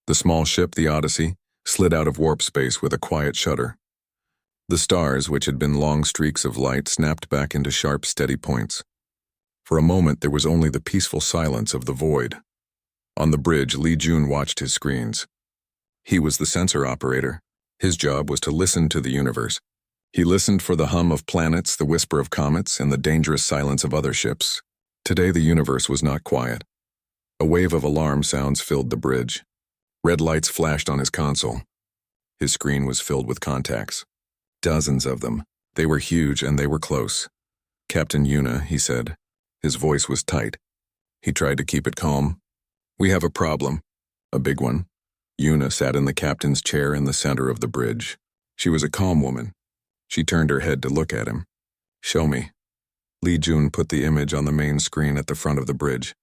The small ship, the Odyssey, slid out of warp space with a quiet shudder. The stars, which had been long streaks of light, snapped back into sharp, steady points. For a moment, there was only the peaceful silence of the void. On the bridge, Li Jun watched his screens. He was the sensor operator. His job was to listen to the universe. He listened for the hum of planets, the whisper of comets, and the dangerous silence of other ships. Today, the universe was not quiet. A wave of alarm sounds filled the bridge. Red lights flashed on his console. His screen was filled with contacts. Dozens of them. They were huge and they were close. "Captain Yuna," he said. His voice was tight. He tried to keep it calm. "We have a problem. A big one." Yuna sat in the captain's chair in the center of the bridge. She was a calm woman. She turned her head to look at him. "Show me." Li Jun put the image on the main screen at the front of the bridge.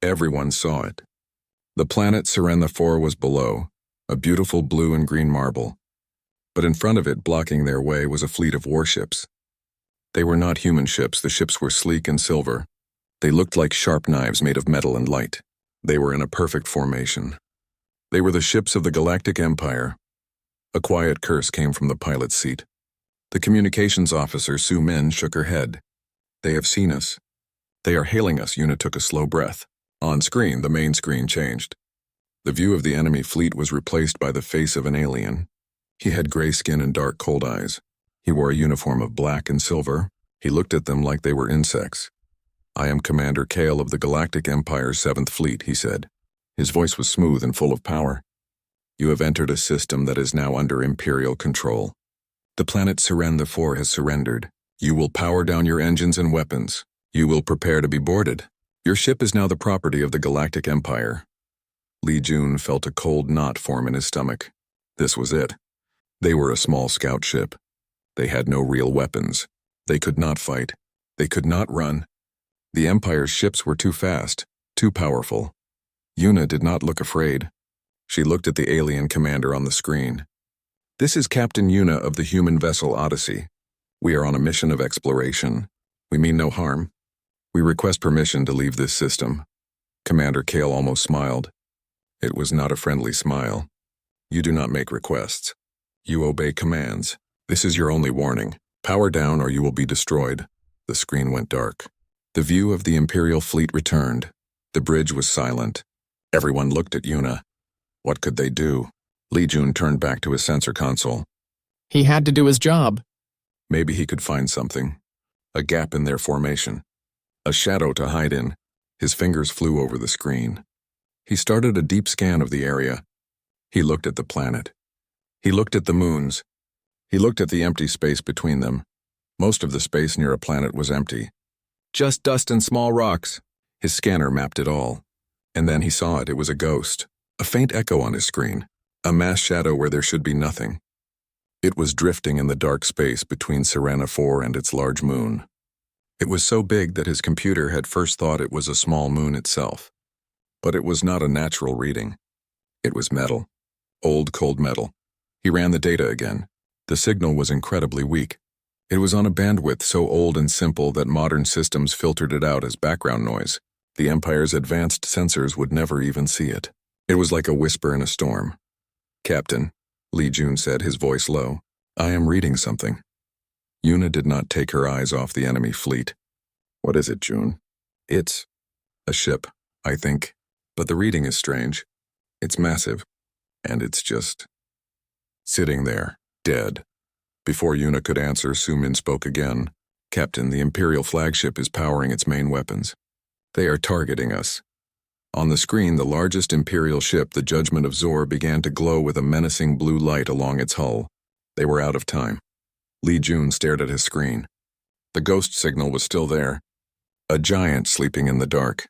Everyone saw it. The planet Serena 4 was below, a beautiful blue and green marble. But in front of it, blocking their way, was a fleet of warships. They were not human ships. The ships were sleek and silver. They looked like sharp knives made of metal and light. They were in a perfect formation. They were the ships of the Galactic Empire. A quiet curse came from the pilot's seat. The communications officer, Su Min, shook her head. "They have seen us. They are hailing us." Yuna took a slow breath. On screen, the main screen changed. The view of the enemy fleet was replaced by the face of an alien. He had gray skin and dark, cold eyes. He wore a uniform of black and silver. He looked at them like they were insects. "I am Commander Kale of the Galactic Empire's 7th Fleet," he said. His voice was smooth and full of power. "You have entered a system that is now under Imperial control. The planet Serena 4 has surrendered. You will power down your engines and weapons. You will prepare to be boarded. Your ship is now the property of the Galactic Empire." Li Jun felt a cold knot form in his stomach. This was it. They were a small scout ship. They had no real weapons. They could not fight. They could not run. The Empire's ships were too fast, too powerful. Yuna did not look afraid. She looked at the alien commander on the screen. "This is Captain Yuna of the human vessel Odyssey. We are on a mission of exploration. We mean no harm. We request permission to leave this system." Commander Kale almost smiled. It was not a friendly smile. "You do not make requests. You obey commands. This is your only warning. Power down or you will be destroyed." The screen went dark. The view of the Imperial fleet returned. The bridge was silent. Everyone looked at Yuna. What could they do? Li Jun turned back to his sensor console. He had to do his job. Maybe he could find something. A gap in their formation. A shadow to hide in. His fingers flew over the screen. He started a deep scan of the area. He looked at the planet. He looked at the moons. He looked at the empty space between them. Most of the space near a planet was empty. Just dust and small rocks. His scanner mapped it all. And then he saw it. It was a ghost. A faint echo on his screen. A mass shadow where there should be nothing. It was drifting in the dark space between Serena 4 and its large moon. It was so big that his computer had first thought it was a small moon itself. But it was not a natural reading. It was metal. Old, cold metal. He ran the data again. The signal was incredibly weak. It was on a bandwidth so old and simple that modern systems filtered it out as background noise. The Empire's advanced sensors would never even see it. It was like a whisper in a storm. "Captain," Li Jun said, his voice low, "I am reading something." Yuna did not take her eyes off the enemy fleet. "What is it, Jun?" "It's a ship, I think. But the reading is strange. It's massive. And it's just sitting there, dead." Before Yuna could answer, Su Min spoke again. "Captain, the Imperial flagship is powering its main weapons. They are targeting us." On the screen, the largest Imperial ship, the Judgment of Zor, began to glow with a menacing blue light along its hull. They were out of time. Li Jun stared at his screen. The ghost signal was still there. A giant sleeping in the dark.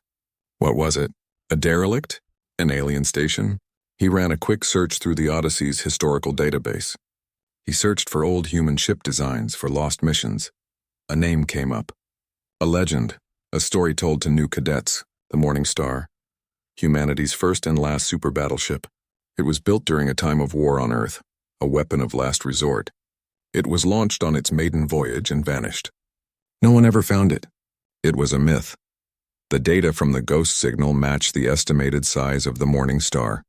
What was it? A derelict? An alien station? He ran a quick search through the Odyssey's historical database. He searched for old human ship designs, for lost missions. A name came up. A legend, a story told to new cadets, the Morning Star. Humanity's first and last super battleship. It was built during a time of war on Earth, a weapon of last resort. It was launched on its maiden voyage and vanished. No one ever found it. It was a myth. The data from the ghost signal matched the estimated size of the Morning Star.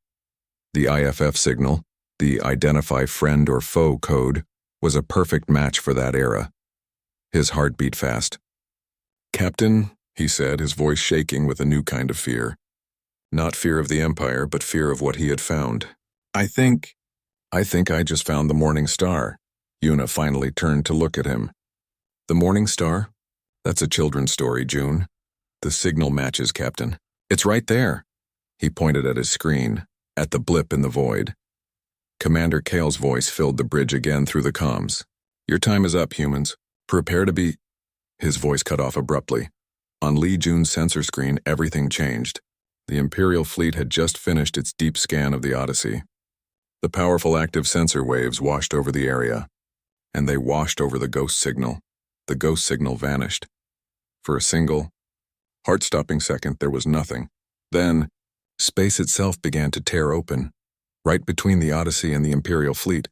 The IFF signal, the Identify Friend or Foe code, was a perfect match for that era. His heart beat fast. "Captain," he said, his voice shaking with a new kind of fear. Not fear of the Empire, but fear of what he had found. I think I just found the Morning Star." Yuna finally turned to look at him. "The Morning Star? That's a children's story, June. The signal matches, Captain. It's right there." He pointed at his screen, at the blip in the void. Commander Kale's voice filled the bridge again through the comms. "Your time is up, humans. Prepare to be—" His voice cut off abruptly. On Lee June's sensor screen, everything changed. The Imperial fleet had just finished its deep scan of the Odyssey. The powerful active sensor waves washed over the area, and they washed over the ghost signal. The ghost signal vanished. For a single, heart-stopping second, there was nothing. Then, space itself began to tear open. Right between the Odyssey and the Imperial fleet,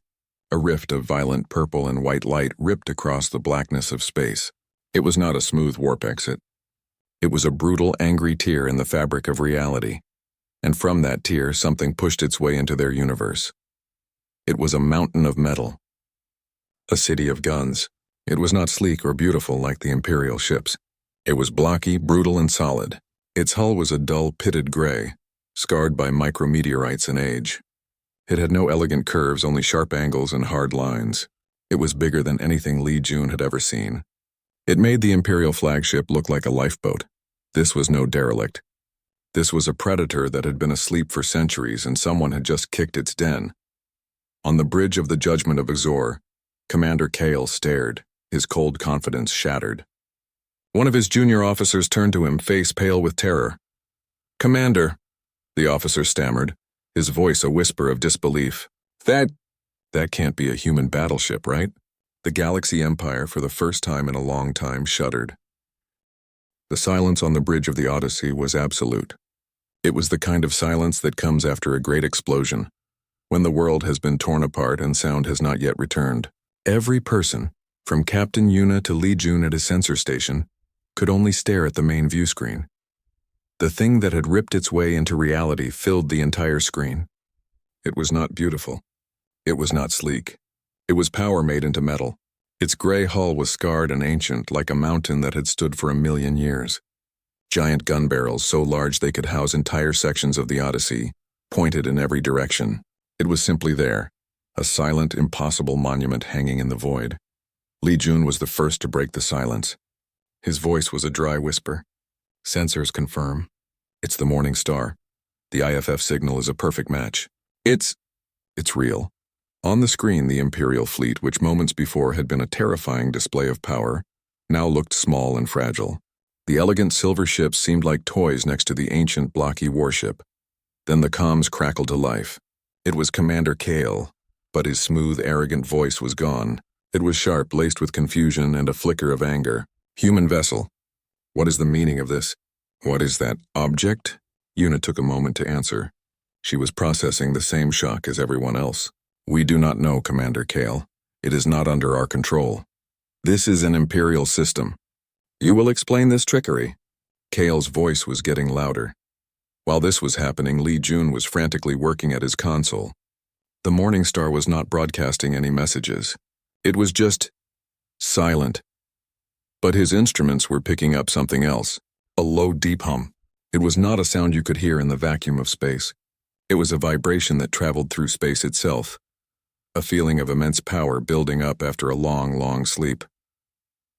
a rift of violent purple and white light ripped across the blackness of space. It was not a smooth warp exit. It was a brutal, angry tear in the fabric of reality. And from that tear, something pushed its way into their universe. It was a mountain of metal. A city of guns. It was not sleek or beautiful like the Imperial ships. It was blocky, brutal, and solid. Its hull was a dull, pitted gray, scarred by micrometeorites and age. It had no elegant curves, only sharp angles and hard lines. It was bigger than anything Lee June had ever seen. It made the Imperial flagship look like a lifeboat. This was no derelict. This was a predator that had been asleep for centuries, and someone had just kicked its den. On the bridge of the Judgment of Azor, Commander Kale stared, his cold confidence shattered. One of his junior officers turned to him, face pale with terror. "Commander," the officer stammered, his voice a whisper of disbelief. That can't be a human battleship, right?" The Galaxy Empire, for the first time in a long time, shuddered. The silence on the bridge of the Odyssey was absolute. It was the kind of silence that comes after a great explosion, when the world has been torn apart and sound has not yet returned. Every person, from Captain Yuna to Lee June at his sensor station, could only stare at the main view screen. The thing that had ripped its way into reality filled the entire screen. It was not beautiful. It was not sleek. It was power made into metal. Its gray hull was scarred and ancient, like a mountain that had stood for 1,000,000 years. Giant gun barrels, so large they could house entire sections of the Odyssey, pointed in every direction. It was simply there, a silent, impossible monument hanging in the void. Lee June was the first to break the silence. His voice was a dry whisper. "Sensors confirm. It's the Morning Star. The IFF signal is a perfect match. It's real." On the screen, the Imperial fleet, which moments before had been a terrifying display of power, now looked small and fragile. The elegant silver ships seemed like toys next to the ancient, blocky warship. Then the comms crackled to life. It was Commander Kale, but his smooth, arrogant voice was gone. It was sharp, laced with confusion and a flicker of anger. "Human vessel. What is the meaning of this? What is that object?" Yuna took a moment to answer. She was processing the same shock as everyone else. "We do not know, Commander Kale. It is not under our control. This is an Imperial system. You will explain this trickery." Kale's voice was getting louder. While this was happening, Lee June was frantically working at his console. The Morning Star was not broadcasting any messages. It was just silent. But his instruments were picking up something else, a low, deep hum. It was not a sound you could hear in the vacuum of space. It was a vibration that traveled through space itself, a feeling of immense power building up after a long, long sleep.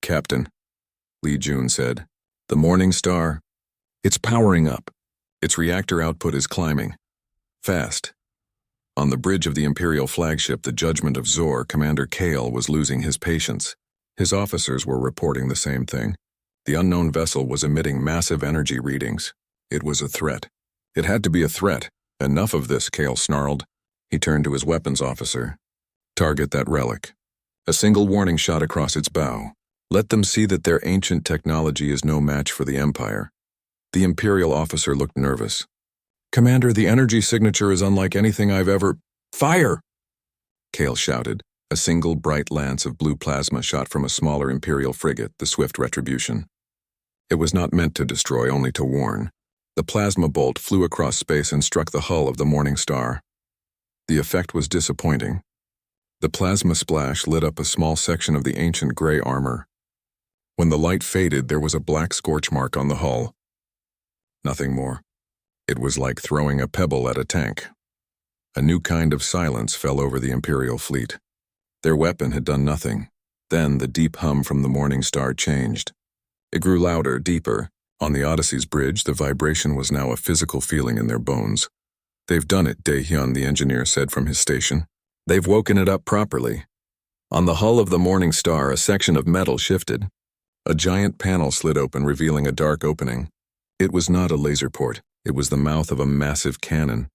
"Captain," Lee June said, "the Morning Star, it's powering up. Its reactor output is climbing. Fast." On the bridge of the Imperial flagship, the Judgment of Zor, Commander Kale was losing his patience. His officers were reporting the same thing. The unknown vessel was emitting massive energy readings. It was a threat. It had to be a threat. "Enough of this," Kale snarled. He turned to his weapons officer. "Target that relic. A single warning shot across its bow. Let them see that their ancient technology is no match for the Empire." The Imperial officer looked nervous. "Commander, the energy signature is unlike anything I've ever—" "Fire!" Kale shouted. A single bright lance of blue plasma shot from a smaller Imperial frigate, the Swift Retribution. It was not meant to destroy, only to warn. The plasma bolt flew across space and struck the hull of the Morning Star. The effect was disappointing. The plasma splash lit up a small section of the ancient gray armor. When the light faded, there was a black scorch mark on the hull. Nothing more. It was like throwing a pebble at a tank. A new kind of silence fell over the Imperial fleet. Their weapon had done nothing. Then the deep hum from the Morning Star changed. It grew louder, deeper. On the Odyssey's bridge, the vibration was now a physical feeling in their bones. "They've done it," Dae-hyun, the engineer, said from his station. "They've woken it up properly." On the hull of the Morning Star, a section of metal shifted. A giant panel slid open, revealing a dark opening. It was not a laser port. It was the mouth of a massive cannon.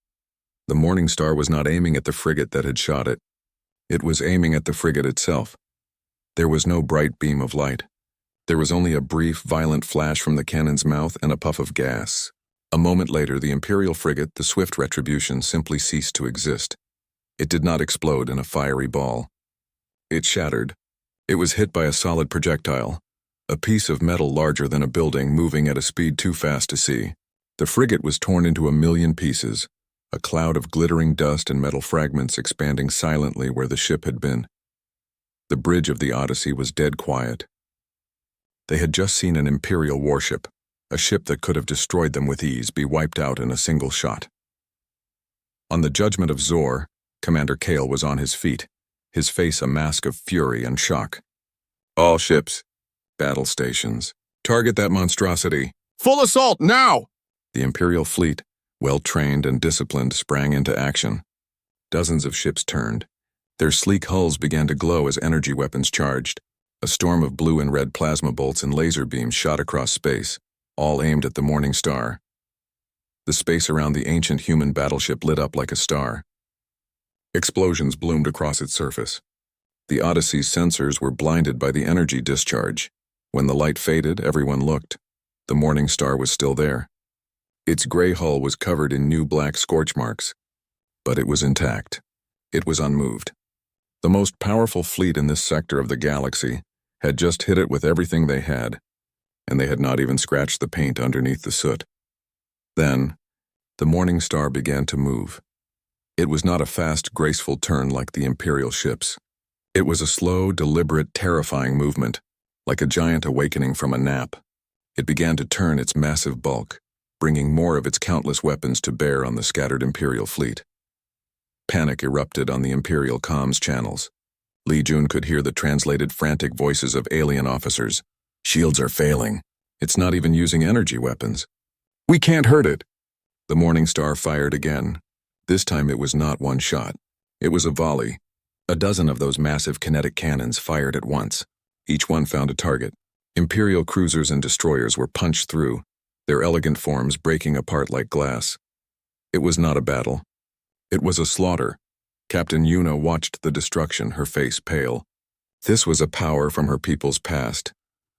The Morning Star was not aiming at the frigate that had shot it. It was aiming at the frigate itself. There was no bright beam of light. There was only a brief, violent flash from the cannon's mouth and a puff of gas. A moment later, the Imperial frigate, the Swift Retribution, simply ceased to exist. It did not explode in a fiery ball. It shattered. It was hit by a solid projectile, a piece of metal larger than a building moving at a speed too fast to see. The frigate was torn into a million pieces, a cloud of glittering dust and metal fragments expanding silently where the ship had been. The bridge of the Odyssey was dead quiet. They had just seen an Imperial warship, a ship that could have destroyed them with ease, be wiped out in a single shot. On the judgment of Zor, Commander Kale was on his feet, his face a mask of fury and shock. "All ships, battle stations, target that monstrosity. Full assault, now!" The Imperial fleet, well-trained and disciplined, sprang into action. Dozens of ships turned. Their sleek hulls began to glow as energy weapons charged. A storm of blue and red plasma bolts and laser beams shot across space, all aimed at the Morning Star. The space around the ancient human battleship lit up like a star. Explosions bloomed across its surface. The Odyssey's sensors were blinded by the energy discharge. When the light faded, everyone looked. The Morning Star was still there. Its gray hull was covered in new black scorch marks, but it was intact. It was unmoved. The most powerful fleet in this sector of the galaxy had just hit it with everything they had, and they had not even scratched the paint underneath the soot. Then, the Morning Star began to move. It was not a fast, graceful turn like the Imperial ships. It was a slow, deliberate, terrifying movement, like a giant awakening from a nap. It began to turn its massive bulk, bringing more of its countless weapons to bear on the scattered Imperial fleet. Panic erupted on the Imperial comms channels. Lee Jun could hear the translated frantic voices of alien officers. "Shields are failing. It's not even using energy weapons. We can't hurt it." The Morning Star fired again. This time it was not one shot. It was a volley. A dozen of those massive kinetic cannons fired at once. Each one found a target. Imperial cruisers and destroyers were punched through, their elegant forms breaking apart like glass. It was not a battle. It was a slaughter. Captain Yuna watched the destruction, her face pale. This was a power from her people's past,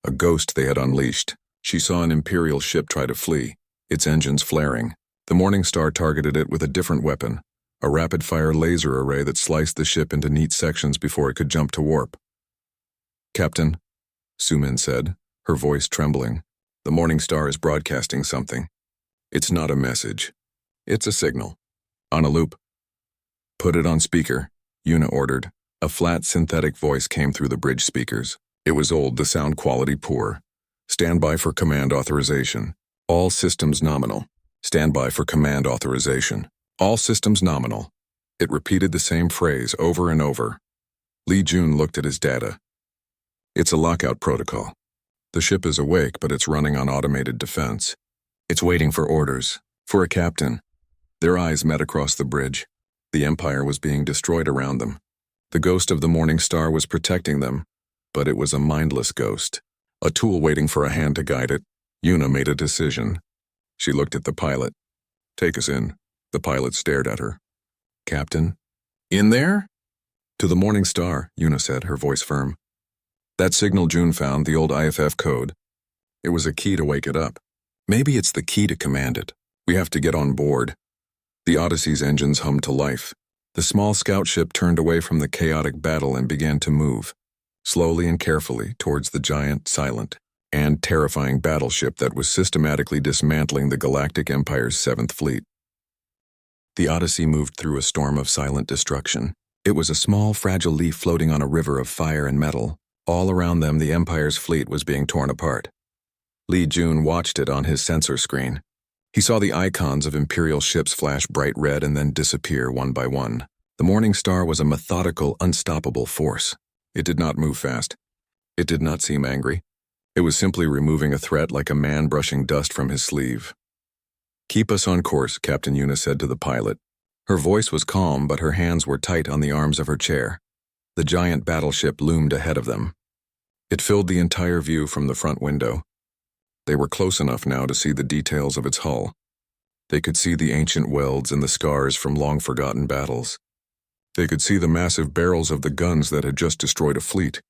a ghost they had unleashed. She saw an Imperial ship try to flee, its engines flaring. The Morning Star targeted it with a different weapon, a rapid-fire laser array that sliced the ship into neat sections before it could jump to warp. "Captain," Sumin said, her voice trembling, "the Morning Star is broadcasting something. It's not a message. It's a signal. On a loop." "Put it on speaker," Yuna ordered. A flat, synthetic voice came through the bridge speakers. It was old, the sound quality poor. "Stand by for command authorization. All systems nominal. Stand by for command authorization. All systems nominal." It repeated the same phrase over and over. Lee Jun looked at his data. "It's a lockout protocol. The ship is awake, but it's running on automated defense. It's waiting for orders. For a captain." Their eyes met across the bridge. The Empire was being destroyed around them. The ghost of the Morning Star was protecting them, but it was a mindless ghost, a tool waiting for a hand to guide it. Yuna made a decision. She looked at the pilot. "Take us in." The pilot stared at her. "Captain?" "In there?" "To the Morning Star," Yuna said, her voice firm. "That signal June found, the old IFF code. It was a key to wake it up. Maybe it's the key to command it. We have to get on board." The Odyssey's engines hummed to life. The small scout ship turned away from the chaotic battle and began to move, slowly and carefully, towards the giant, silent, and terrifying battleship that was systematically dismantling the Galactic Empire's 7th Fleet. The Odyssey moved through a storm of silent destruction. It was a small, fragile leaf floating on a river of fire and metal. All around them, the Empire's fleet was being torn apart. Li Jun watched it on his sensor screen. He saw the icons of Imperial ships flash bright red and then disappear one by one. The Morning Star was a methodical, unstoppable force. It did not move fast. It did not seem angry. It was simply removing a threat like a man brushing dust from his sleeve. "Keep us on course," Captain Yuna said to the pilot. Her voice was calm, but her hands were tight on the arms of her chair. The giant battleship loomed ahead of them. It filled the entire view from the front window. They were close enough now to see the details of its hull. They could see the ancient welds and the scars from long-forgotten battles. They could see the massive barrels of the guns that had just destroyed a fleet.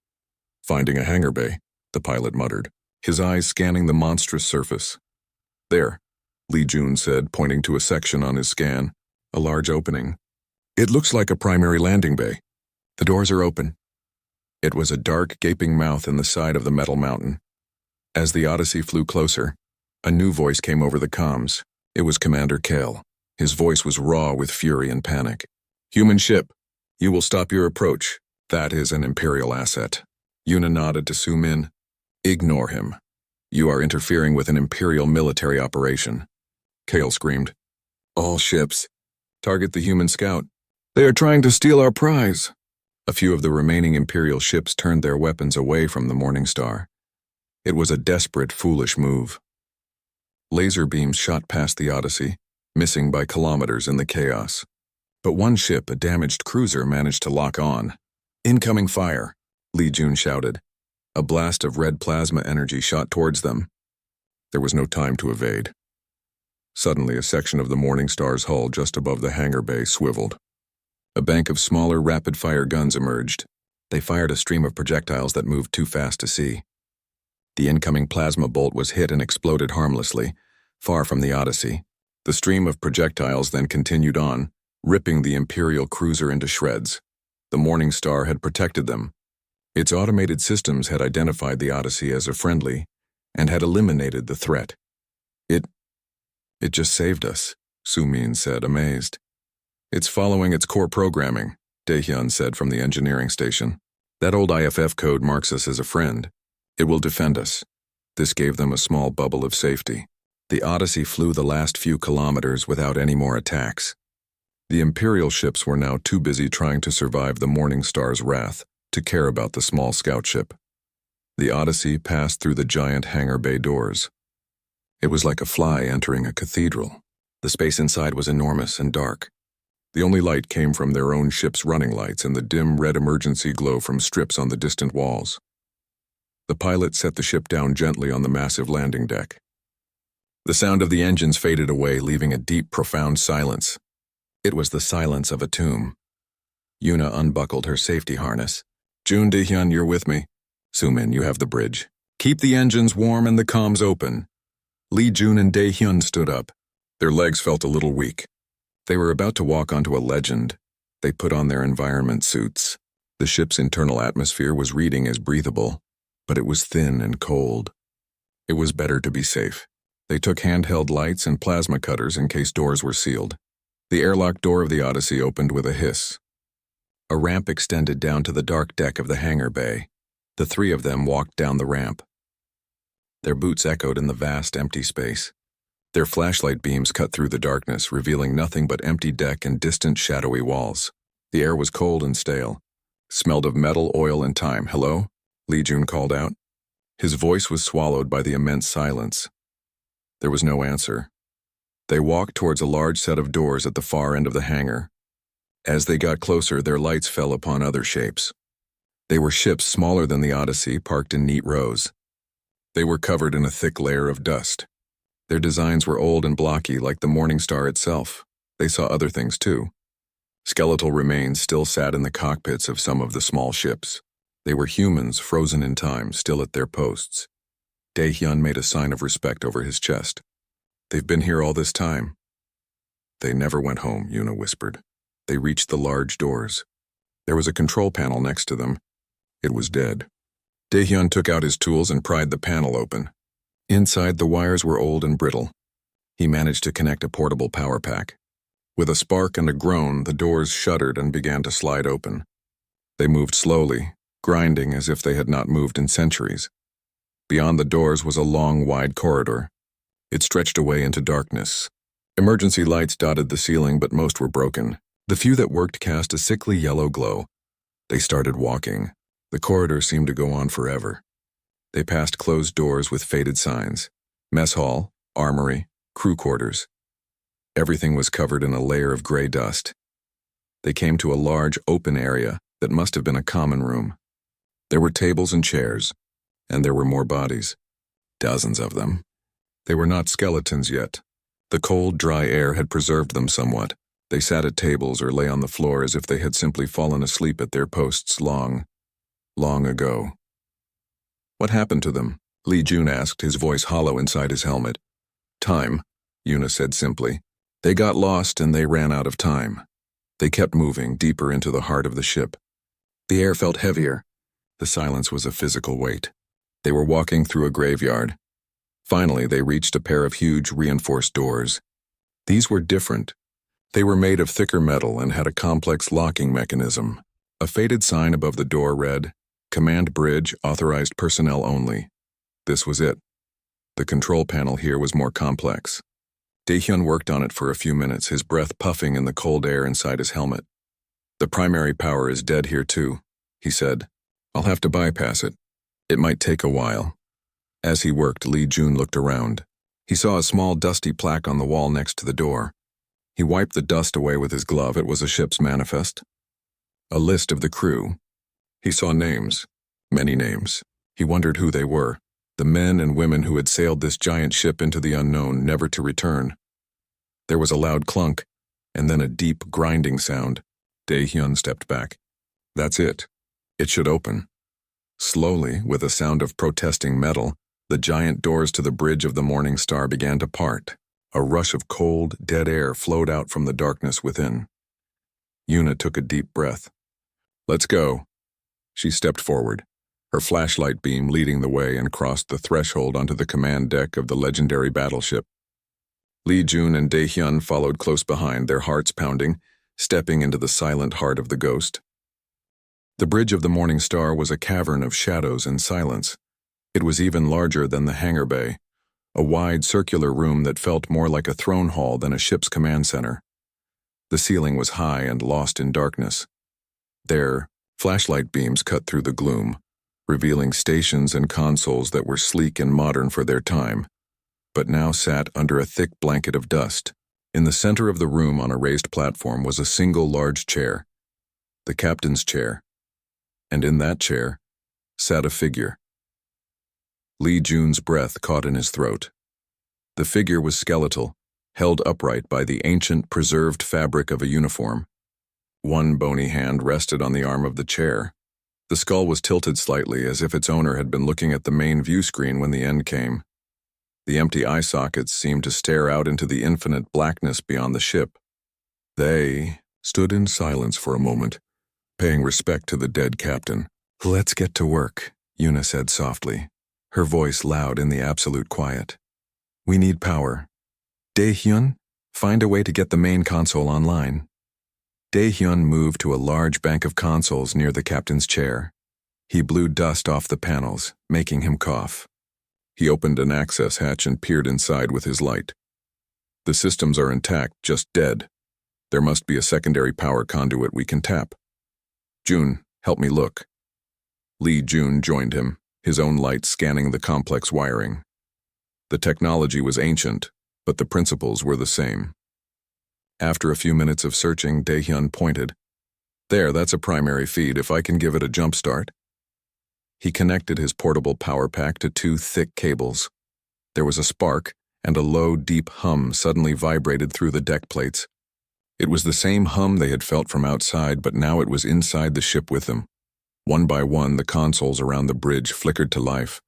"Finding a hangar bay," the pilot muttered, his eyes scanning the monstrous surface. "There," Li Jun said, pointing to a section on his scan, a large opening. "It looks like a primary landing bay. The doors are open." It was a dark, gaping mouth in the side of the metal mountain. As the Odyssey flew closer, a new voice came over the comms. It was Commander Kale. His voice was raw with fury and panic. "Human ship, you will stop your approach. That is an Imperial asset." Yuna nodded to Su Min. "Ignore him. You are interfering with an Imperial military operation." Kale screamed. "All ships, target the human scout. They are trying to steal our prize." A few of the remaining Imperial ships turned their weapons away from the Morning Star. It was a desperate, foolish move. Laser beams shot past the Odyssey, missing by kilometers in the chaos. But one ship, a damaged cruiser, managed to lock on. "Incoming fire," Li Jun shouted. A blast of red plasma energy shot towards them. There was no time to evade. Suddenly, a section of the Morning Star's hull just above the hangar bay swiveled. A bank of smaller, rapid-fire guns emerged. They fired a stream of projectiles that moved too fast to see. The incoming plasma bolt was hit and exploded harmlessly, far from the Odyssey. The stream of projectiles then continued on, ripping the Imperial cruiser into shreds. The Morning Star had protected them. Its automated systems had identified the Odyssey as a friendly and had eliminated the threat. It just saved us," Su Min said, amazed. "It's following its core programming," Daehyun said from the engineering station. "That old IFF code marks us as a friend. It will defend us." This gave them a small bubble of safety. The Odyssey flew the last few kilometers without any more attacks. The Imperial ships were now too busy trying to survive the Morning Star's wrath to care about the small scout ship. The Odyssey passed through the giant hangar bay doors. It was like a fly entering a cathedral. The space inside was enormous and dark. The only light came from their own ship's running lights and the dim red emergency glow from strips on the distant walls. The pilot set the ship down gently on the massive landing deck. The sound of the engines faded away, leaving a deep, profound silence. It was the silence of a tomb. Yuna unbuckled her safety harness. "Jun, Daehyun, you're with me. Su Min, you have the bridge. Keep the engines warm and the comms open." Li Jun and Daehyun stood up. Their legs felt a little weak. They were about to walk onto a legend. They put on their environment suits. The ship's internal atmosphere was reading as breathable, but it was thin and cold. It was better to be safe. They took handheld lights and plasma cutters in case doors were sealed. The airlock door of the Odyssey opened with a hiss. A ramp extended down to the dark deck of the hangar bay. The three of them walked down the ramp. Their boots echoed in the vast, empty space. Their flashlight beams cut through the darkness, revealing nothing but empty deck and distant, shadowy walls. The air was cold and stale. Smelled of metal, oil, and time. "Hello?" Li Jun called out. His voice was swallowed by the immense silence. There was no answer. They walked towards a large set of doors at the far end of the hangar. As they got closer, their lights fell upon other shapes. They were ships smaller than the Odyssey, parked in neat rows. They were covered in a thick layer of dust. Their designs were old and blocky, like the Morning Star itself. They saw other things too. Skeletal remains still sat in the cockpits of some of the small ships. They were humans, frozen in time, still at their posts. Daehyun made a sign of respect over his chest. "They've been here all this time." "They never went home," Yuna whispered. They reached the large doors. There was a control panel next to them. It was dead. Daehyun took out his tools and pried the panel open. Inside, the wires were old and brittle. He managed to connect a portable power pack. With a spark and a groan, the doors shuddered and began to slide open. They moved slowly, grinding as if they had not moved in centuries. Beyond the doors was a long, wide corridor. It stretched away into darkness. Emergency lights dotted the ceiling, but most were broken. The few that worked cast a sickly yellow glow. They started walking. The corridor seemed to go on forever. They passed closed doors with faded signs. Mess hall, armory, crew quarters. Everything was covered in a layer of gray dust. They came to a large, open area that must have been a common room. There were tables and chairs, and there were more bodies. Dozens of them. They were not skeletons yet. The cold, dry air had preserved them somewhat. They sat at tables or lay on the floor as if they had simply fallen asleep at their posts long ago. What happened to them? Lee Jun asked, his voice hollow inside his helmet. Time, Yuna said simply. They got lost and they ran out of time. They kept moving deeper into the heart of the ship. The air felt heavier. The silence was a physical weight. They were walking through a graveyard. Finally, they reached a pair of huge reinforced doors. These were different. They were made of thicker metal and had a complex locking mechanism. A faded sign above the door read, Command Bridge, authorized personnel only. This was it. The control panel here was more complex. Daehyun worked on it for a few minutes, his breath puffing in the cold air inside his helmet. The primary power is dead here too, he said. I'll have to bypass it. It might take a while. As he worked, Lee Jun looked around. He saw a small dusty plaque on the wall next to the door. He wiped the dust away with his glove. It was a ship's manifest. A list of the crew. He saw names, many names. He wondered who they were, the men and women who had sailed this giant ship into the unknown, never to return. There was a loud clunk, and then a deep, grinding sound. Daehyun stepped back. That's it. It should open. Slowly, with a sound of protesting metal, the giant doors to the bridge of the Morning Star began to part. A rush of cold, dead air flowed out from the darkness within. Yuna took a deep breath. Let's go. She stepped forward, her flashlight beam leading the way, and crossed the threshold onto the command deck of the legendary battleship. Lee Jun and Daehyun followed close behind, their hearts pounding, stepping into the silent heart of the ghost. The bridge of the Morning Star was a cavern of shadows and silence. It was even larger than the hangar bay, a wide circular room that felt more like a throne hall than a ship's command center. The ceiling was high and lost in darkness. There, flashlight beams cut through the gloom, revealing stations and consoles that were sleek and modern for their time, but now sat under a thick blanket of dust. In the center of the room on a raised platform was a single large chair, the captain's chair, and in that chair sat a figure. Lee Jun's breath caught in his throat. The figure was skeletal, held upright by the ancient, preserved fabric of a uniform. One bony hand rested on the arm of the chair. The skull was tilted slightly, as if its owner had been looking at the main view screen when the end came. The empty eye sockets seemed to stare out into the infinite blackness beyond the ship. They stood in silence for a moment, paying respect to the dead captain. Let's get to work, Yuna said softly, her voice loud in the absolute quiet. We need power. Daehyun, find a way to get the main console online. Daehyun moved to a large bank of consoles near the captain's chair. He blew dust off the panels, making him cough. He opened an access hatch and peered inside with his light. The systems are intact, just dead. There must be a secondary power conduit we can tap. Jun, help me look. Lee Jun joined him, his own light scanning the complex wiring. The technology was ancient, but the principles were the same. After a few minutes of searching, Daehyun pointed. There, that's a primary feed, if I can give it a jump start. He connected his portable power pack to two thick cables. There was a spark, and a low, deep hum suddenly vibrated through the deck plates. It was the same hum they had felt from outside, but now it was inside the ship with them. One by one, the consoles around the bridge flickered to life.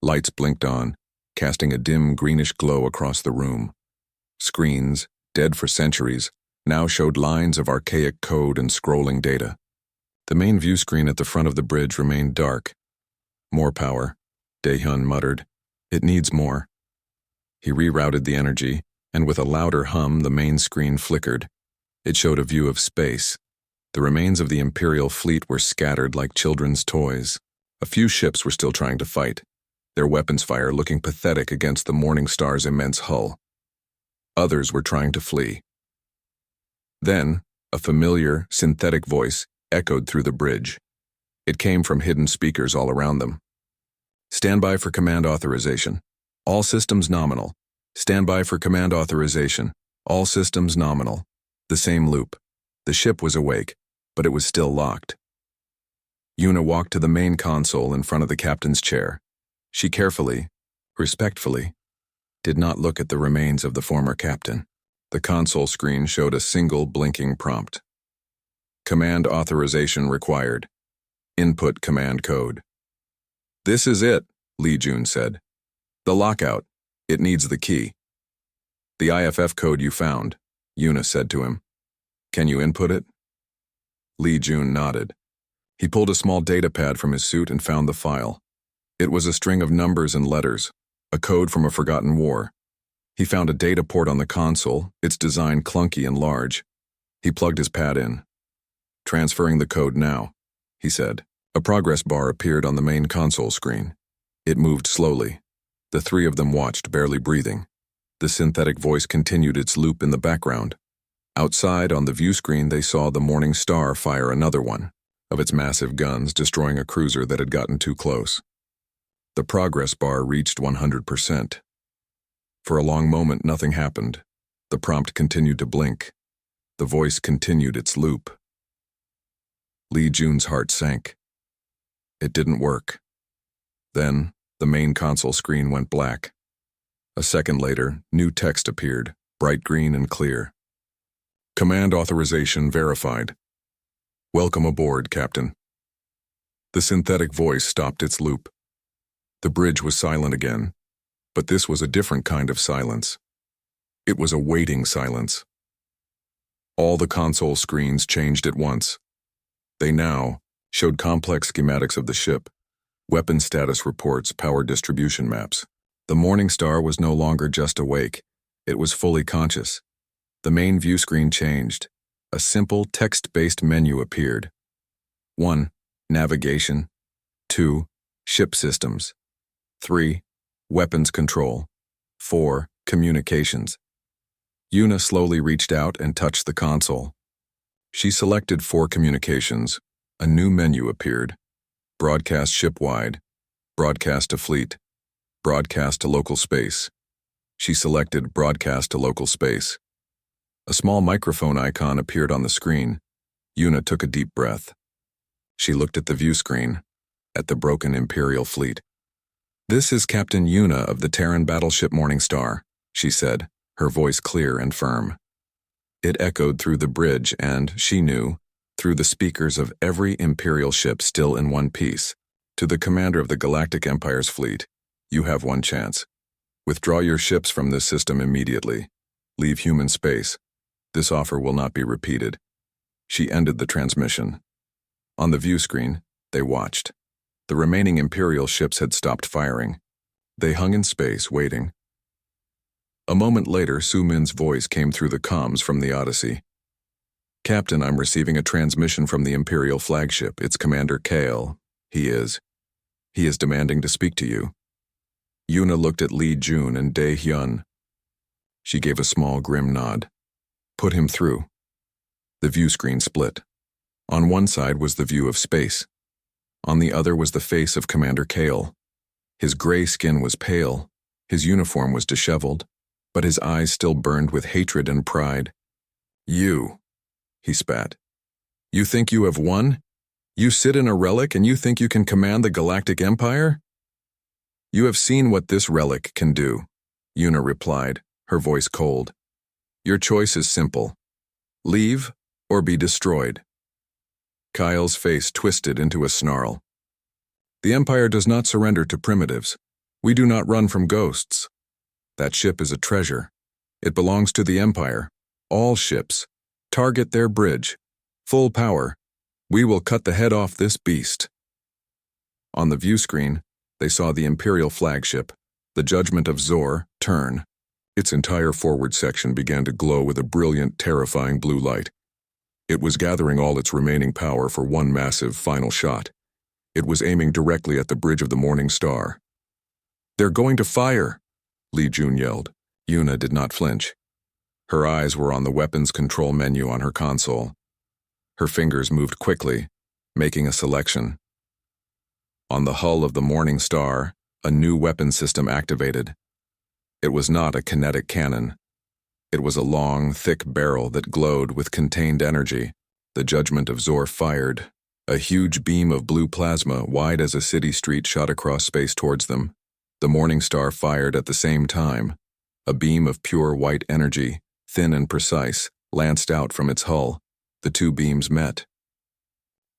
Lights blinked on, casting a dim greenish glow across the room. Screens, dead for centuries, now showed lines of archaic code and scrolling data. The main view screen at the front of the bridge remained dark. More power, Daehyun muttered. It needs more. He rerouted the energy, and with a louder hum, the main screen flickered, It showed a view of space. The remains of the Imperial fleet were scattered like children's toys. A few ships were still trying to fight, their weapons fire looking pathetic against the Morning Star's immense hull. Others were trying to flee. Then, a familiar, synthetic voice echoed through the bridge. It came from hidden speakers all around them. "Stand by for command authorization. All systems nominal. Stand by for command authorization. All systems nominal." The same loop. The ship was awake, but it was still locked. Yuna walked to the main console in front of the captain's chair. She carefully, respectfully, did not look at the remains of the former captain. The console screen showed a single blinking prompt. "Command authorization required. Input command code." "This is it," Li Jun said. "The lockout. It needs the key." "The IFF code you found," Yuna said to him. "Can you input it?" Li Jun nodded. He pulled a small data pad from his suit and found the file. It was a string of numbers and letters, a code from a forgotten war. He found a data port on the console, its design clunky and large. He plugged his pad in. "Transferring the code now," he said. A progress bar appeared on the main console screen. It moved slowly. The three of them watched, barely breathing. The synthetic voice continued its loop in the background. Outside, on the view screen, they saw the Morning Star fire another one of its massive guns, destroying a cruiser that had gotten too close. The progress bar reached 100%. For a long moment, nothing happened. The prompt continued to blink. The voice continued its loop. Li Jun's heart sank. It didn't work. Then, the main console screen went black. A second later, new text appeared, bright green and clear. "Command authorization verified. Welcome aboard, Captain." The synthetic voice stopped its loop. The bridge was silent again, but this was a different kind of silence. It was a waiting silence. All the console screens changed at once. They now showed complex schematics of the ship, weapon status reports, power distribution maps. The Morning Star was no longer just awake. It was fully conscious. The main view screen changed. A simple text-based menu appeared. 1. Navigation. 2. Ship systems. 3. Weapons control. 4. Communications. Yuna slowly reached out and touched the console. She selected 4 communications. A new menu appeared. Broadcast ship-wide. Broadcast to fleet. Broadcast to local space. She selected broadcast to local space. A small microphone icon appeared on the screen. Yuna took a deep breath. She looked at the view screen, at the broken Imperial fleet. "This is Captain Yuna of the Terran Battleship Morning Star," she said, her voice clear and firm. It echoed through the bridge and, she knew, through the speakers of every Imperial ship still in one piece. "To the commander of the Galactic Empire's fleet, you have one chance. Withdraw your ships from this system immediately. Leave human space. This offer will not be repeated." She ended the transmission. On the view screen, they watched. The remaining Imperial ships had stopped firing. They hung in space, waiting. A moment later, Su Min's voice came through the comms from the Odyssey. "Captain, I'm receiving a transmission from the Imperial flagship. It's Commander Kale. He is demanding to speak to you." Yuna looked at Li Jun and Dae Hyun. She gave a small, grim nod. "Put him through." The view screen split. On one side was the view of space. On the other was the face of Commander Kale. His gray skin was pale, his uniform was disheveled, but his eyes still burned with hatred and pride. "You," he spat. "You think you have won? You sit in a relic and you think you can command the Galactic Empire?" "You have seen what this relic can do," Yuna replied, her voice cold. "Your choice is simple. Leave or be destroyed." Kyle's face twisted into a snarl. "The Empire does not surrender to primitives. We do not run from ghosts. That ship is a treasure. It belongs to the Empire. All ships. Target their bridge. Full power. We will cut the head off this beast." On the view screen, they saw the Imperial flagship, the Judgment of Zor, turn. Its entire forward section began to glow with a brilliant, terrifying blue light. It was gathering all its remaining power for one massive final shot. It was aiming directly at the bridge of the Morning Star. "They're going to fire!" Li Jun yelled. Yuna did not flinch. Her eyes were on the weapons control menu on her console. Her fingers moved quickly, making a selection. On the hull of the Morning Star, a new weapon system activated. It was not a kinetic cannon. It was a long, thick barrel that glowed with contained energy. The Judgment of Zor fired. A huge beam of blue plasma, wide as a city street, shot across space towards them. The Morning Star fired at the same time. A beam of pure white energy, thin and precise, lanced out from its hull. The two beams met.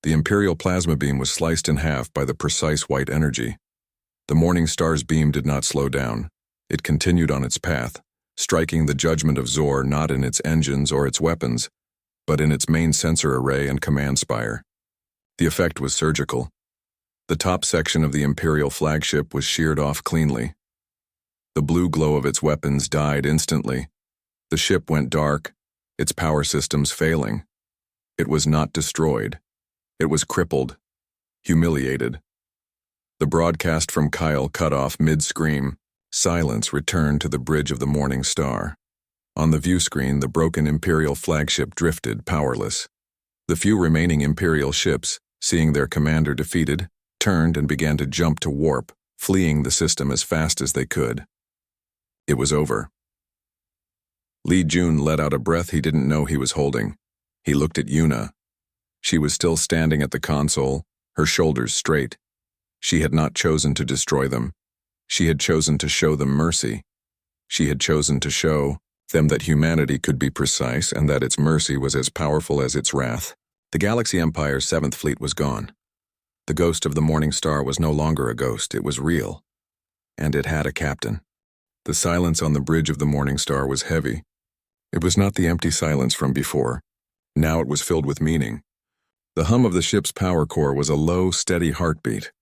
The Imperial plasma beam was sliced in half by the precise white energy. The Morning Star's beam did not slow down. It continued on its path, striking the Judgment of Zor not in its engines or its weapons, but in its main sensor array and command spire. The effect was surgical. The top section of the Imperial flagship was sheared off cleanly. The blue glow of its weapons died instantly. The ship went dark, its power systems failing. It was not destroyed. It was crippled, humiliated. The broadcast from Kyle cut off mid-scream. Silence returned to the bridge of the Morning Star. On the view screen, the broken Imperial flagship drifted, powerless. The few remaining Imperial ships, seeing their commander defeated, turned and began to jump to warp, fleeing the system as fast as they could. It was over. Li Jun let out a breath he didn't know he was holding. He looked at Yuna. She was still standing at the console, her shoulders straight. She had not chosen to destroy them. She had chosen to show them mercy. She had chosen to show them that humanity could be precise and that its mercy was as powerful as its wrath. The Galaxy Empire's 7th Fleet was gone. The ghost of the Morning Star was no longer a ghost, it was real. And it had a captain. The silence on the bridge of the Morning Star was heavy. It was not the empty silence from before. Now it was filled with meaning. The hum of the ship's power core was a low, steady heartbeat.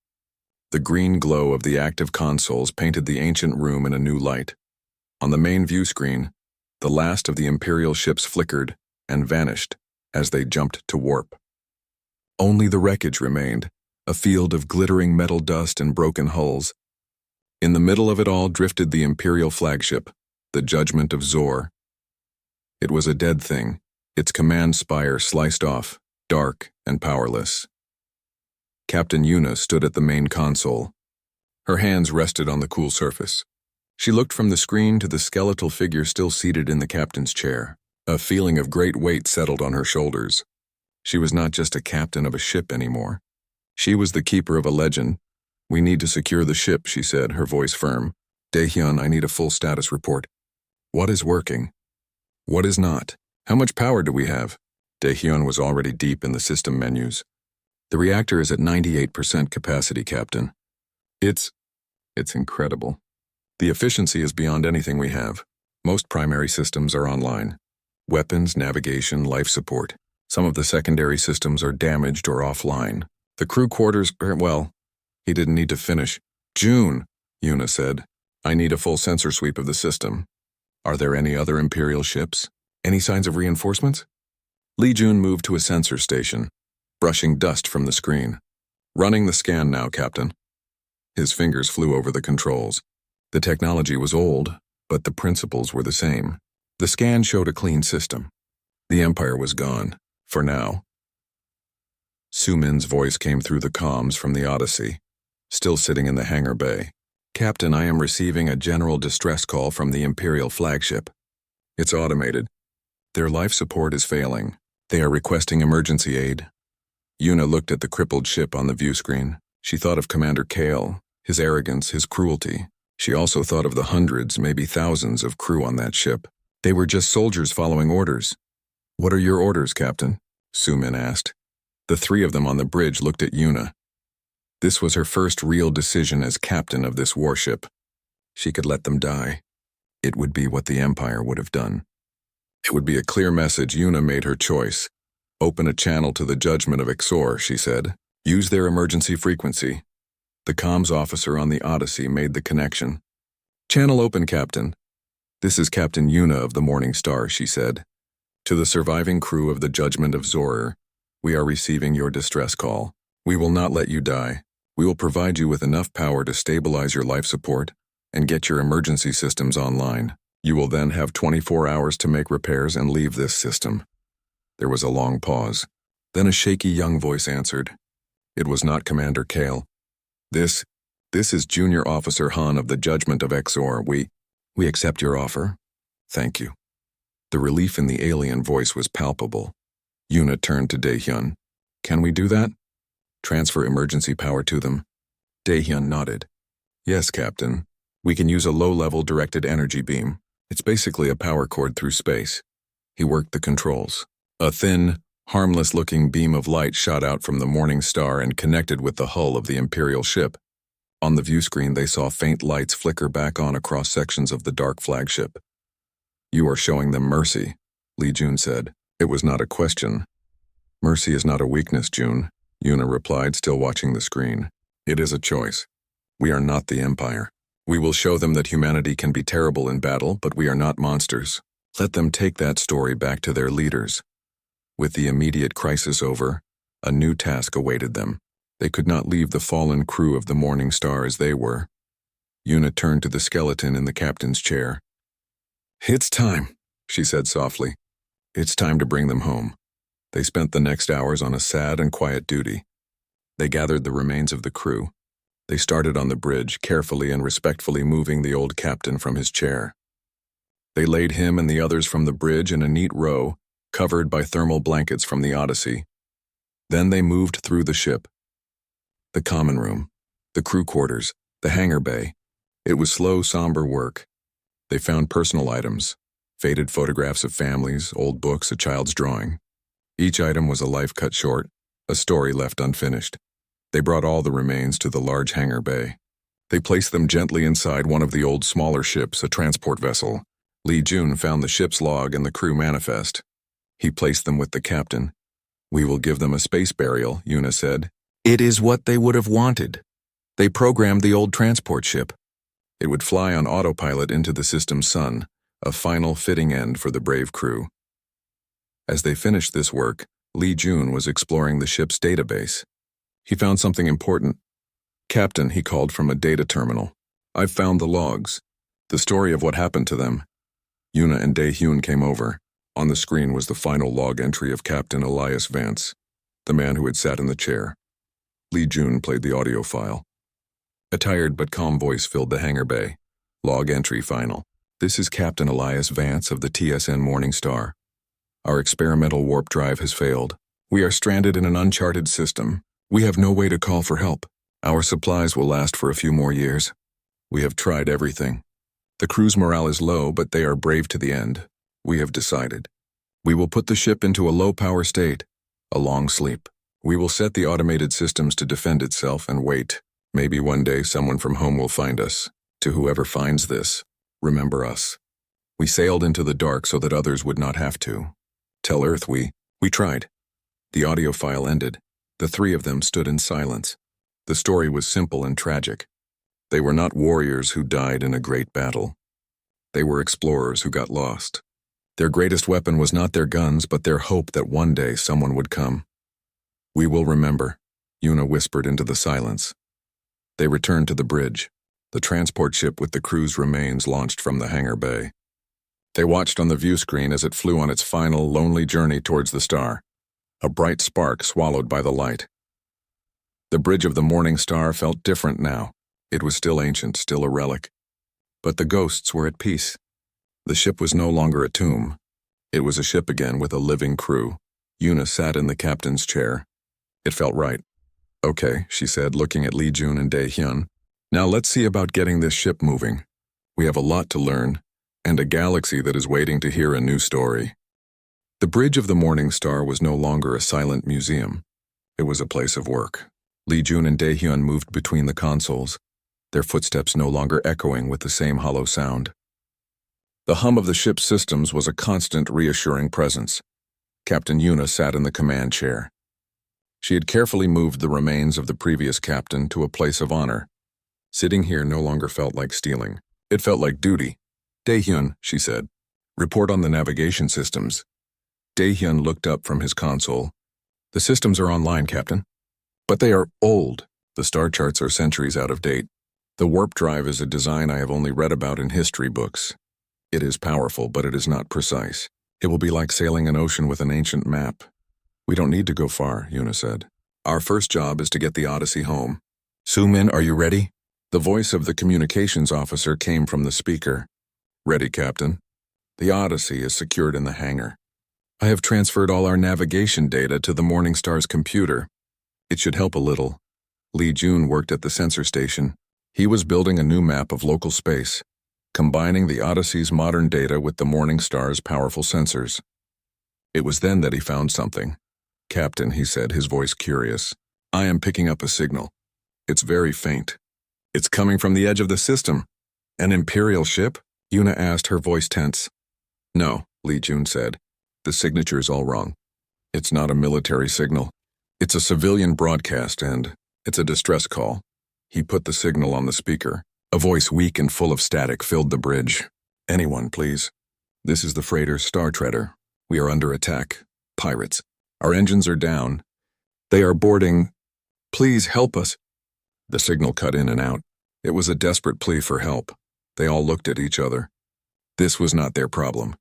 The green glow of the active consoles painted the ancient room in a new light. On the main view screen, the last of the Imperial ships flickered and vanished as they jumped to warp. Only the wreckage remained, a field of glittering metal dust and broken hulls. In the middle of it all drifted the Imperial flagship, the Judgment of Zor. It was a dead thing, its command spire sliced off, dark and powerless. Captain Yuna stood at the main console. Her hands rested on the cool surface. She looked from the screen to the skeletal figure still seated in the captain's chair. A feeling of great weight settled on her shoulders. She was not just a captain of a ship anymore. She was the keeper of a legend. "We need to secure the ship," she said, her voice firm. "Daehyun, I need a full status report. What is working? What is not? How much power do we have?" Daehyun was already deep in the system menus. "The reactor is at 98% capacity, Captain. It's incredible. The efficiency is beyond anything we have. Most primary systems are online. Weapons, navigation, life support. Some of the secondary systems are damaged or offline. The crew quarters, well," he didn't need to finish. "June," Yuna said, "I need a full sensor sweep of the system. Are there any other Imperial ships? Any signs of reinforcements?" Li Jun moved to a sensor station, brushing dust from the screen. "Running the scan now, Captain." His fingers flew over the controls. The technology was old, but the principles were the same. The scan showed a clean system. The Empire was gone, for now. Sumin's voice came through the comms from the Odyssey, still sitting in the hangar bay. "Captain, I am receiving a general distress call from the Imperial flagship. It's automated. Their life support is failing. They are requesting emergency aid." Yuna looked at the crippled ship on the view screen. She thought of Commander Kale, his arrogance, his cruelty. She also thought of the hundreds, maybe thousands of crew on that ship. They were just soldiers following orders. "What are your orders, Captain?" Sumin asked. The three of them on the bridge looked at Yuna. This was her first real decision as captain of this warship. She could let them die. It would be what the Empire would have done. It would be a clear message. Yuna made her choice. "Open a channel to the Judgment of Exor," she said. "Use their emergency frequency." The comms officer on the Odyssey made the connection. "Channel open, Captain." "This is Captain Yuna of the Morning Star," she said. "To the surviving crew of the Judgment of Zorer, we are receiving your distress call. We will not let you die. We will provide you with enough power to stabilize your life support and get your emergency systems online. You will then have 24 hours to make repairs and leave this system." There was a long pause. Then a shaky young voice answered. It was not Commander Kale. This is Junior Officer Han of the Judgment of Exor. We accept your offer. Thank you." The relief in the alien voice was palpable. Yuna turned to Daehyun. "Can we do that? Transfer emergency power to them?" Daehyun nodded. "Yes, Captain. We can use a low-level directed energy beam. It's basically a power cord through space." He worked the controls. A thin, harmless-looking beam of light shot out from the Morning Star and connected with the hull of the Imperial ship. On the view screen, they saw faint lights flicker back on across sections of the dark flagship. "You are showing them mercy," Lee Jun said. It was not a question. "Mercy is not a weakness, Jun," Yuna replied, still watching the screen. "It is a choice. We are not the Empire. We will show them that humanity can be terrible in battle, but we are not monsters. Let them take that story back to their leaders." With the immediate crisis over, a new task awaited them. They could not leave the fallen crew of the Morning Star as they were. Yuna turned to the skeleton in the captain's chair. "It's time," she said softly. "It's time to bring them home." They spent the next hours on a sad and quiet duty. They gathered the remains of the crew. They started on the bridge, carefully and respectfully moving the old captain from his chair. They laid him and the others from the bridge in a neat row, covered by thermal blankets from the Odyssey. Then they moved through the ship. The common room, the crew quarters, the hangar bay. It was slow, somber work. They found personal items, faded photographs of families, old books, a child's drawing. Each item was a life cut short, a story left unfinished. They brought all the remains to the large hangar bay. They placed them gently inside one of the old smaller ships, a transport vessel. Lee Jun found the ship's log and the crew manifest. He placed them with the captain. "We will give them a space burial," Yuna said. "It is what they would have wanted." They programmed the old transport ship. It would fly on autopilot into the system's sun, a final fitting end for the brave crew. As they finished this work, Lee Jun was exploring the ship's database. He found something important. "Captain," he called from a data terminal. "I've found the logs. The story of what happened to them." Yuna and Daehyun came over. On the screen was the final log entry of Captain Elias Vance, the man who had sat in the chair. Lee Jun played the audio file. A tired but calm voice filled the hangar bay. Log entry final. "This is Captain Elias Vance of the TSN Morning Star. Our experimental warp drive has failed. We are stranded in an uncharted system. We have no way to call for help. Our supplies will last for a few more years. We have tried everything. The crew's morale is low, but they are brave to the end. We have decided. We will put the ship into a low-power state, a long sleep. We will set the automated systems to defend itself and wait. Maybe one day someone from home will find us. To whoever finds this, remember us. We sailed into the dark so that others would not have to. Tell Earth we tried." The audio file ended. The three of them stood in silence. The story was simple and tragic. They were not warriors who died in a great battle. They were explorers who got lost. Their greatest weapon was not their guns, but their hope that one day someone would come. "We will remember," Yuna whispered into the silence. They returned to the bridge. The transport ship with the crew's remains launched from the hangar bay. They watched on the view screen as it flew on its final, lonely journey towards the star, a bright spark swallowed by the light. The bridge of the Morning Star felt different now. It was still ancient, still a relic. But the ghosts were at peace. The ship was no longer a tomb. It was a ship again with a living crew. Yuna sat in the captain's chair. It felt right. "Okay," she said, looking at Lee Jun and Daehyun. "Now let's see about getting this ship moving. We have a lot to learn, and a galaxy that is waiting to hear a new story." The bridge of the Morning Star was no longer a silent museum. It was a place of work. Lee Jun and Daehyun moved between the consoles, their footsteps no longer echoing with the same hollow sound. The hum of the ship's systems was a constant, reassuring presence. Captain Yuna sat in the command chair. She had carefully moved the remains of the previous captain to a place of honor. Sitting here no longer felt like stealing. It felt like duty. Dae-hyun, she said. Report on the navigation systems. Dae-hyun looked up from his console. The systems are online, Captain. But they are old. The star charts are centuries out of date. The warp drive is a design I have only read about in history books. It is powerful, but it is not precise. It will be like sailing an ocean with an ancient map. We don't need to go far, Yuna said. Our first job is to get the Odyssey home. Soo-min, are you ready? The voice of the communications officer came from the speaker. Ready, Captain. The Odyssey is secured in the hangar. I have transferred all our navigation data to the Morningstar's computer. It should help a little. Lee Jun worked at the sensor station. He was building a new map of local space, combining the Odyssey's modern data with the Morningstar's powerful sensors. It was then that he found something. Captain, he said, his voice curious. I am picking up a signal. It's very faint. It's coming from the edge of the system. An Imperial ship? Yuna asked, her voice tense. No, Lee Jun said. The signature is all wrong. It's not a military signal. It's a civilian broadcast, and it's a distress call. He put the signal on the speaker. A voice weak and full of static filled the bridge. Anyone, please. This is the freighter Star Treader. We are under attack. Pirates. Our engines are down. They are boarding. Please help us. The signal cut in and out. It was a desperate plea for help. They all looked at each other. This was not their problem.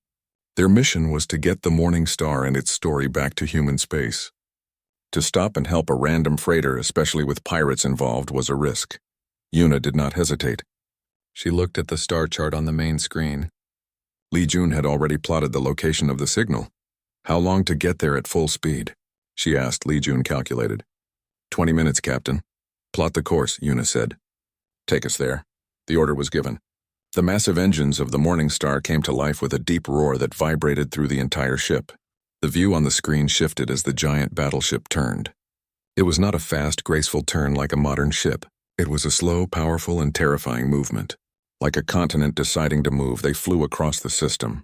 Their mission was to get the Morning Star and its story back to human space. To stop and help a random freighter, especially with pirates involved, was a risk. Yuna did not hesitate. She looked at the star chart on the main screen. Lee Jun had already plotted the location of the signal. How long to get there at full speed? She asked. Lee Jun calculated. 20 minutes, Captain. Plot the course, Yuna said. Take us there. The order was given. The massive engines of the Morning Star came to life with a deep roar that vibrated through the entire ship. The view on the screen shifted as the giant battleship turned. It was not a fast, graceful turn like a modern ship. It was a slow, powerful, and terrifying movement. Like a continent deciding to move, they flew across the system.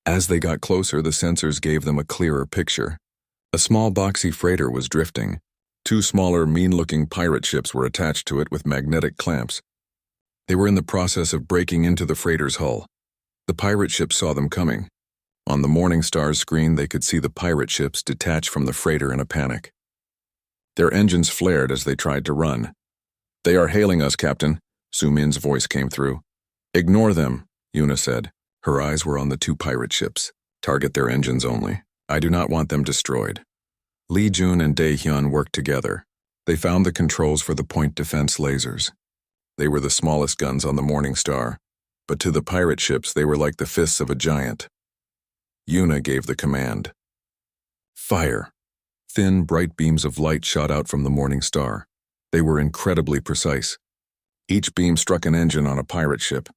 As they got closer, the sensors gave them a clearer picture. A small boxy freighter was drifting. Two smaller, mean-looking pirate ships were attached to it with magnetic clamps. They were in the process of breaking into the freighter's hull. The pirate ships saw them coming. On the Morning Star's screen, they could see the pirate ships detach from the freighter in a panic. Their engines flared as they tried to run. They are hailing us, Captain, Soo-min's voice came through. Ignore them, Yuna said. Her eyes were on the two pirate ships. Target their engines only. I do not want them destroyed. Lee Jun and Dae-hyun worked together. They found the controls for the point defense lasers. They were the smallest guns on the Morning Star, but to the pirate ships they were like the fists of a giant. Yuna gave the command. Fire. Thin, bright beams of light shot out from the Morning Star. They were incredibly precise. Each beam struck an engine on a pirate ship.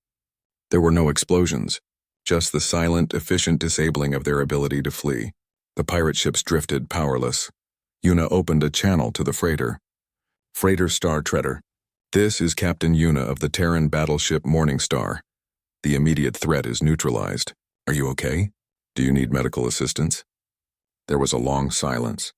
There were no explosions, just the silent, efficient disabling of their ability to flee. The pirate ships drifted powerless. Yuna opened a channel to the freighter. Freighter Star Treader. This is Captain Yuna of the Terran battleship Morning Star. The immediate threat is neutralized. Are you okay? Do you need medical assistance? There was a long silence.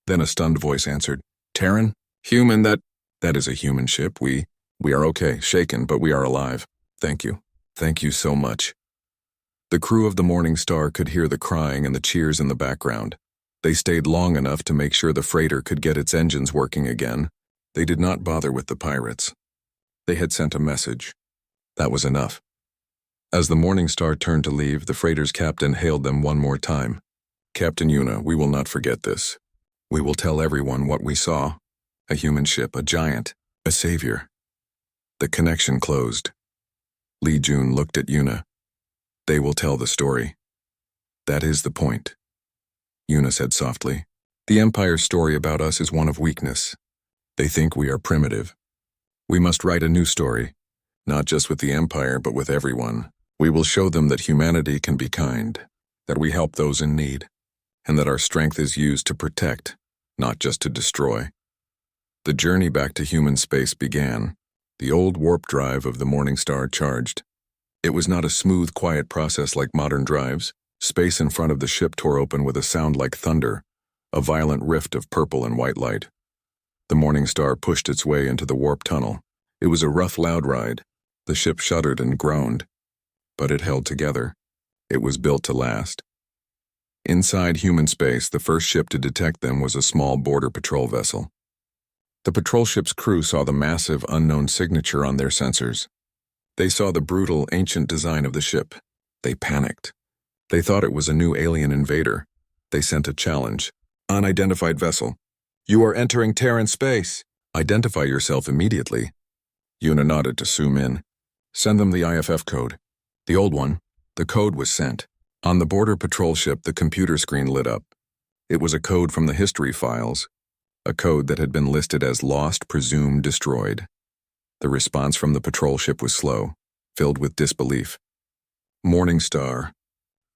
Then a stunned voice answered, Terran? Human, that is a human ship. We are okay, shaken, but we are alive. Thank you. Thank you so much. The crew of the Morning Star could hear the crying and the cheers in the background. They stayed long enough to make sure the freighter could get its engines working again. They did not bother with the pirates. They had sent a message. That was enough. As the Morning Star turned to leave, the freighter's captain hailed them one more time. Captain Yuna, we will not forget this. We will tell everyone what we saw. A human ship, a giant, a savior. The connection closed. Lee Jun looked at Yuna. They will tell the story. That is the point. Yuna said softly. The Empire's story about us is one of weakness. They think we are primitive. We must write a new story, not just with the Empire, but with everyone. We will show them that humanity can be kind, that we help those in need, and that our strength is used to protect, not just to destroy. The journey back to human space began. The old warp drive of the Morning Star charged. It was not a smooth, quiet process like modern drives. Space in front of the ship tore open with a sound like thunder, a violent rift of purple and white light. The Morning Star pushed its way into the warp tunnel. It was a rough, loud ride. The ship shuddered and groaned. but it held together. It was built to last. Inside human space, the first ship to detect them was a small border patrol vessel. The patrol ship's crew saw the massive, unknown signature on their sensors. They saw the brutal, ancient design of the ship. They panicked. They thought it was a new alien invader. They sent a challenge. Unidentified vessel. You are entering Terran space. Identify yourself immediately. Yuna nodded to Su Min. Send them the IFF code. The old one. The code was sent. On the border patrol ship, the computer screen lit up. It was a code from the history files. A code that had been listed as lost, presumed destroyed. The response from the patrol ship was slow, filled with disbelief. Morning Star.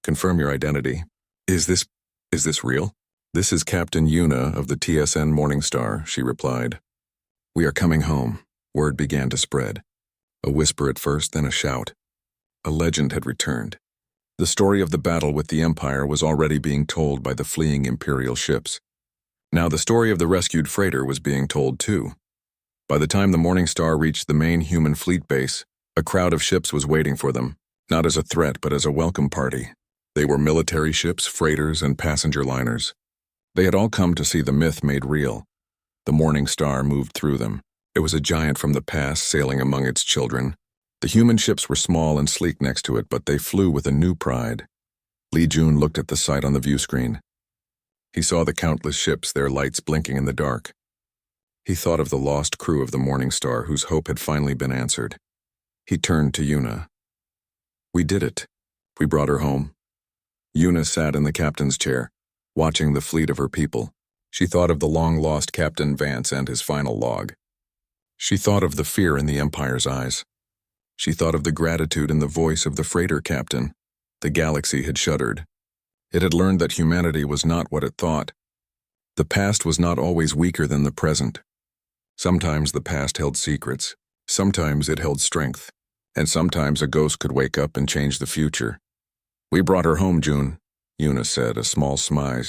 Confirm your identity. Is this real? This is Captain Yuna of the TSN Morning Star, she replied. We are coming home. Word began to spread. A whisper at first, then a shout. A legend had returned. The story of the battle with the Empire was already being told by the fleeing Imperial ships. Now the story of the rescued freighter was being told too. By the time the Morning Star reached the main human fleet base, a crowd of ships was waiting for them, not as a threat but as a welcome party. They were military ships, freighters, and passenger liners. They had all come to see the myth made real. The Morning Star moved through them. It was a giant from the past sailing among its children. The human ships were small and sleek next to it, but they flew with a new pride. Li Jun looked at the sight on the view screen. He saw the countless ships, their lights blinking in the dark. He thought of the lost crew of the Morning Star whose hope had finally been answered. He turned to Yuna. We did it. We brought her home. Yuna sat in the captain's chair, watching the fleet of her people. She thought of the long-lost Captain Vance and his final log. She thought of the fear in the Empire's eyes. She thought of the gratitude in the voice of the freighter captain. The galaxy had shuddered. It had learned that humanity was not what it thought. The past was not always weaker than the present. Sometimes the past held secrets. Sometimes it held strength. And sometimes a ghost could wake up and change the future. We brought her home, June, Yuna said, a small smile.